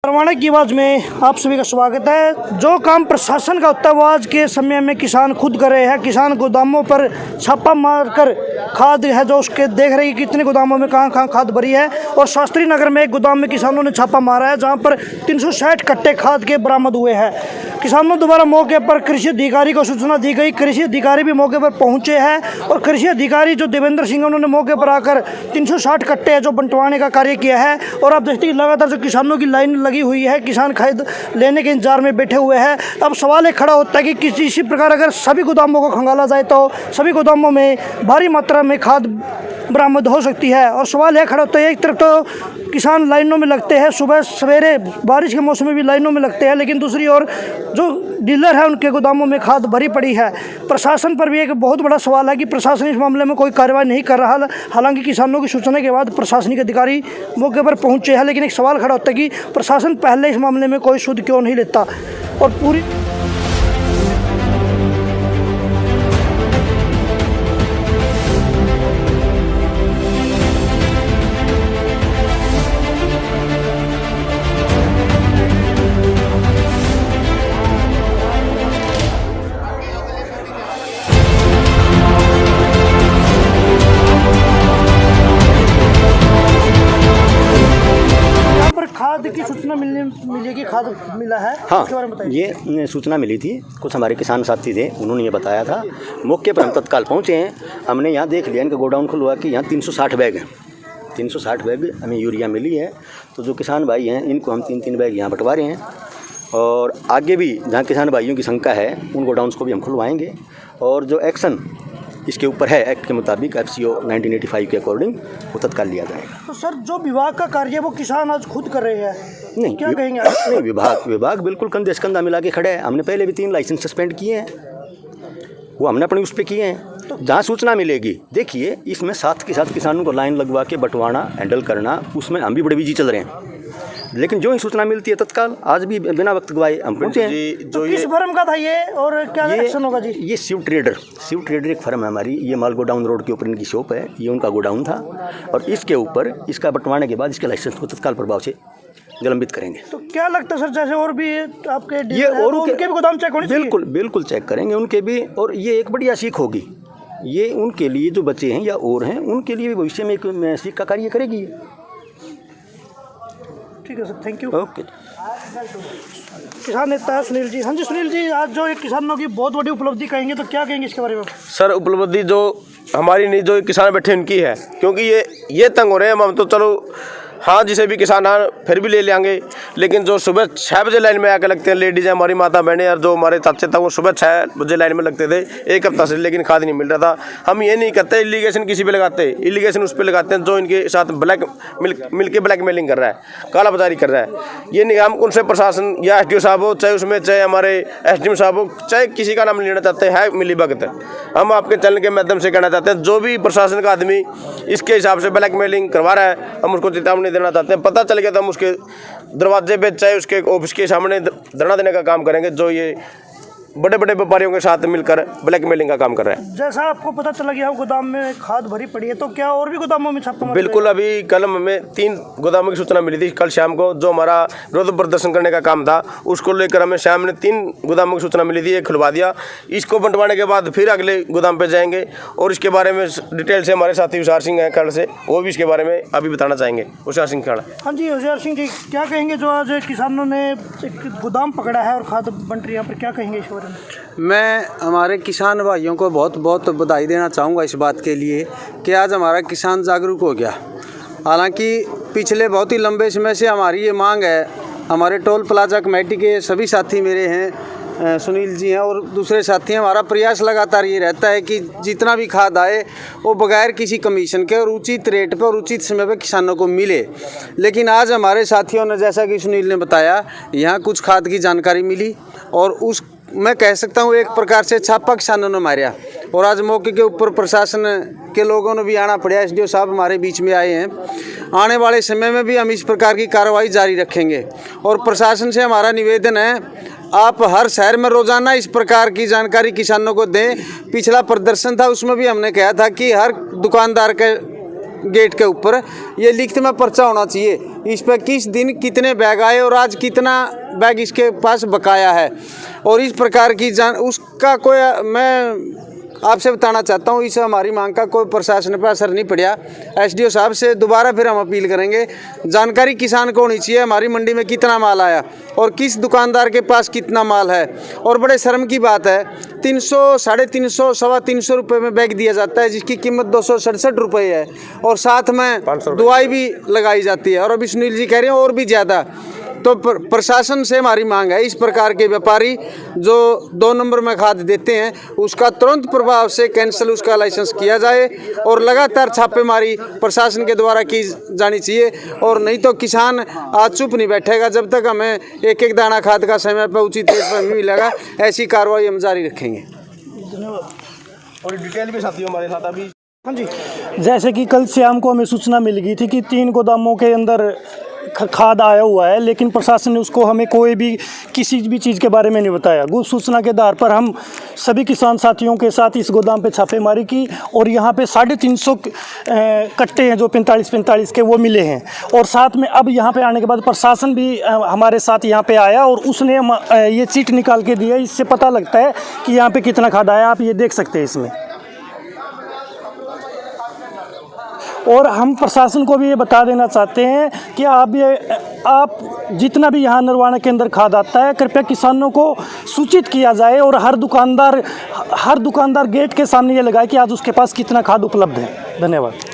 परवाणा की आवाज़ में आप सभी का स्वागत है। जो काम प्रशासन का होता है वो आज के समय में किसान खुद कर रहे हैं। किसान गोदामों पर छापा मारकर खाद है जो उसके देख रहे हैं कि कितने गोदामों में कहाँ खाद भरी है। और शास्त्री नगर में एक गोदाम में किसानों ने छापा मारा है जहाँ पर 360 कट्टे खाद के बरामद हुए हैं। किसानों द्वारा मौके पर कृषि अधिकारी को सूचना दी गई। कृषि अधिकारी भी मौके पर पहुंचे हैं और कृषि अधिकारी जो देवेंद्र सिंह उन्होंने मौके पर आकर 360 कट्टे जो बंटवाने का कार्य किया है। और आप देखते हैं लगातार जो किसानों की लाइन लगी हुई है, किसान खाद लेने के इंतजार में बैठे हुए हैं। अब सवाल एक खड़ा होता है कि किसी प्रकार अगर सभी गोदामों को खंगाला जाए तो सभी गोदामों में भारी मात्रा में खाद बरामद हो सकती है। और सवाल यह खड़ा होता है, एक तरफ तो किसान लाइनों में लगते हैं, सुबह सवेरे बारिश के मौसम में भी लाइनों में लगते हैं, लेकिन दूसरी ओर जो डीलर है उनके गोदामों में खाद भरी पड़ी है। प्रशासन पर भी एक बहुत बड़ा सवाल है कि प्रशासन इस मामले में कोई कार्रवाई नहीं कर रहा। हालांकि किसानों की सूचना के बाद प्रशासनिक अधिकारी मौके पर पहुंचे हैं, लेकिन एक सवाल खड़ा होता है कि प्रशासन पहले इस मामले में कोई सुध क्यों नहीं लेता। और पूरी खाद की सूचना मिलेगी, खाद मिला है। हाँ, उसके बारे में बताइए। ये सूचना मिली थी, कुछ हमारे किसान साथी थे, उन्होंने ये बताया था। मौके पर हम तत्काल पहुँचे हैं। हमने यहाँ देख लिया, इनका गोडाउन खुलवा कि यहाँ 360 बैग हैं। 360 बैग हमें यूरिया मिली है। तो जो किसान भाई हैं इनको हम 3-3 बैग यहाँ बंटवा रहे हैं। और आगे भी जहाँ किसान भाइयों की शंका है उन गोडाउन्स को भी हम खुलवाएँगे। और जो एक्शन इसके ऊपर है एक्ट के मुताबिक FCO 1985 के अकॉर्डिंग वो तत्काल लिया जाएगा। तो सर जो विभाग का कार्य है वो किसान आज खुद कर रहे हैं, नहीं क्या कहेंगे? नहीं, विभाग बिल्कुल कंधे से कंधा मिला के खड़े हैं। हमने पहले भी 3 लाइसेंस सस्पेंड किए हैं, वो हमने अपने उस पर किए हैं। तो जहाँ सूचना मिलेगी, देखिए इसमें साथ के साथ किसानों को लाइन लगवा के बंटवाना, हैंडल करना, उसमें हम भी बड़े बिजी चल रहे हैं। लेकिन जो ही सूचना मिलती है तत्काल आज भी बिना वक्त गवाए हम पहुँचे हैं। जो किस फर्म का था ये और क्या एक्शन होगा जी? ये शिव ट्रेडर एक फर्म है हमारी। ये माल गोडाउन रोड के ऊपर इनकी शॉप है, ये उनका गोडाउन था। और इसके ऊपर इसका बंटवाने के बाद इसके लाइसेंस को तत्काल प्रभाव से निलंबित करेंगे। तो क्या लगता है सर, जैसे और भी आपके ये और तो उनके भी गोदाम चेक होने चाहिए? बिल्कुल चेक करेंगे उनके भी। और ये एक बढ़िया सीख होगी, ये उनके लिए जो बच्चे हैं या और हैं उनके लिए भी भविष्य में एक सीख का कार्य करेगी। ठीक है सर, थैंक यू। ओके। किसान नेता है सुनील जी। हाँ जी सुनील जी, आज जो एक किसानों की बहुत बड़ी उपलब्धि कहेंगे तो क्या कहेंगे इसके बारे में? सर उपलब्धि जो हमारी नहीं, जो किसान बैठे उनकी है, क्योंकि ये तंग हो रहे हैं। हम तो चलो हाँ जिसे भी किसान हाँ फिर भी ले लेंगे, लेकिन जो सुबह 6 बजे लाइन में आकर लगते हैं लेडीज़ हैं, हमारी माता बहनें, और जो हमारे चाचे था वो सुबह 6 बजे लाइन में लगते थे 1 हफ्ता से, लेकिन खाद नहीं मिल रहा था। हम ये नहीं करते इलीगेशन किसी पे लगाते, इलीगेशन उस पर लगाते हैं जो इनके साथ मिल के ब्लैक मेलिंग कर रहा है, काला बाजारी कर रहा है। ये नहीं, हम उनसे प्रशासन या SDO साहब हो, चाहे उसमें चाहे हमारे SDM साहब हो, चाहे किसी का नाम लेना चाहते हैं मिली भगत। हम आपके चैनल के माध्यम से कहना चाहते हैं जो भी प्रशासन का आदमी इसके हिसाब से ब्लैक मेलिंग करवा रहा है, हम उसको चेतावनी देना चाहते हैं। पता चल गया तो हम उसके दरवाजे पे चाहे उसके ऑफिस के सामने धरना देने का काम करेंगे जो ये बड़े बड़े व्यापारियों के साथ मिलकर ब्लैकमेलिंग का काम कर रहे हैं। जैसा आपको पता चला गया गोदाम में खाद भरी पड़ी है, तो क्या और भी गोदामों में छापा? बिल्कुल, अभी कल हमें 3 गोदामों की सूचना मिली थी कल शाम को। जो हमारा विरोध प्रदर्शन करने का काम था उसको लेकर हमें शाम ने 3 गोदामों की सूचना मिली थी, एक खुलवा दिया। इसको बंटवाने के बाद फिर अगले गोदाम पे जाएंगे और इसके बारे में डिटेल से हमारे साथी होशियार सिंह हैं खड़ से, वो भी इसके बारे में अभी बताना चाहेंगे। होशियार सिंह खड़। हाँ जी, होशियार सिंह जी क्या कहेंगे? जो आज किसानों ने एक गोदाम पकड़ा है और खाद बंट रही है, यहाँ पर क्या कहेंगे इस बारे में? मैं हमारे किसान भाइयों को बहुत बहुत बधाई देना चाहूँगा इस बात के लिए कि आज हमारा किसान जागरूक हो गया। हालांकि पिछले बहुत ही लंबे समय से हमारी ये मांग है। हमारे टोल प्लाजा कमेटी के सभी साथी मेरे हैं, सुनील जी हैं और दूसरे साथी हैं। हमारा प्रयास लगातार ये रहता है कि जितना भी खाद आए वो बगैर किसी कमीशन के और उचित रेट पर और उचित समय पर किसानों को मिले। लेकिन आज हमारे साथियों ने, जैसा कि सुनील ने बताया, यहाँ कुछ खाद की जानकारी मिली और उस मैं कह सकता हूँ एक प्रकार से छापा किसानों ने मारा। और आज मौके के ऊपर प्रशासन के लोगों ने भी आना पड़ा। SDO साहब हमारे बीच में आए हैं। आने वाले समय में भी हम इस प्रकार की कार्रवाई जारी रखेंगे। और प्रशासन से हमारा निवेदन है, आप हर शहर में रोज़ाना इस प्रकार की जानकारी किसानों को दें। पिछला प्रदर्शन था उसमें भी हमने कहा था कि हर दुकानदार के गेट के ऊपर ये लिखित में पर्चा होना चाहिए इस पर किस दिन कितने बैग आए और आज कितना बैग इसके पास बकाया है, और इस प्रकार की उसका कोई मैं आपसे बताना चाहता हूँ, इस हमारी मांग का कोई प्रशासन पर असर नहीं पड़ा। एसडीओ साहब से दोबारा फिर हम अपील करेंगे, जानकारी किसान को होनी चाहिए हमारी मंडी में कितना माल आया और किस दुकानदार के पास कितना माल है। और बड़े शर्म की बात है, 300, 350, 325 रुपये में बैग दिया जाता है जिसकी कीमत 267 रुपये है, और साथ में दवाई भी लगाई जाती है, और अभी सुनील जी कह रहे हैं और भी ज़्यादा। तो प्रशासन से हमारी मांग है, इस प्रकार के व्यापारी जो 2 नंबर में खाद देते हैं उसका तुरंत प्रभाव से कैंसिल उसका लाइसेंस किया जाए, और लगातार छापेमारी प्रशासन के द्वारा की जानी चाहिए। और नहीं तो किसान आज चुप नहीं बैठेगा जब तक हमें एक एक दाना खाद का समय पर उचित रेट पर नहीं मिलेगा। ऐसी कार्रवाई हम जारी रखेंगे। और डिटेल भी साथियों हमारे साथ अभी। हाँ जी, जैसे कि कल शाम को हमें सूचना मिल गई थी कि 3 गोदामों के अंदर खाद आया हुआ है, लेकिन प्रशासन ने उसको हमें कोई भी किसी भी चीज़ के बारे में नहीं बताया। गुप्त सूचना के आधार पर हम सभी किसान साथियों के साथ इस गोदाम पे छापेमारी की, और यहाँ पे 350 कट्टे हैं जो 45-45 के वो मिले हैं। और साथ में अब यहाँ पे आने के बाद प्रशासन भी हमारे साथ यहाँ पे आया और उसने ये चीट निकाल के दिया। इससे पता लगता है कि यहाँ पे कितना खाद आया, आप ये देख सकते हैं इसमें। और हम प्रशासन को भी ये बता देना चाहते हैं कि आप जितना भी यहाँ नरवाना के अंदर खाद आता है, कृपया किसानों को सूचित किया जाए, और हर दुकानदार गेट के सामने ये लगाए कि आज उसके पास कितना खाद उपलब्ध है। धन्यवाद।